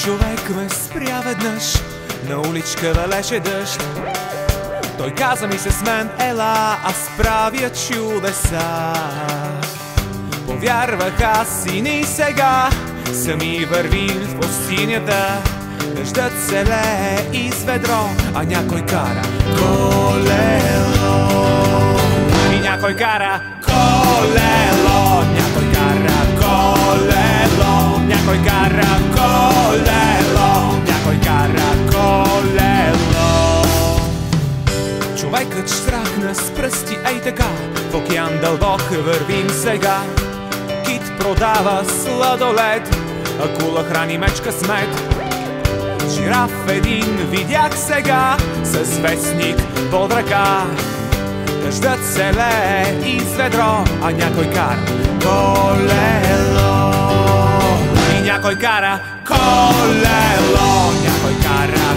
Човек ме спря веднъж, на уличка валеше дъжд. Той каза ми се с мен, ела, аз правя чудеса. Повярвах аз и ни сега, сами вървим в пустинята. Дъждът се лее из ведро, а някой кара колело. И някой кара колело, някой кара колело, някой кара колело, някой кара колело. Човекът штрахна с пръсти, ей така, в океан дълбок вървим сега. Кит продава сладолед, акула храни мечка с мед. Жираф един видях сега, с вестник под ръка. Дъждът се лее из ведро, а някой кара колело. И някой кара колело, някой кара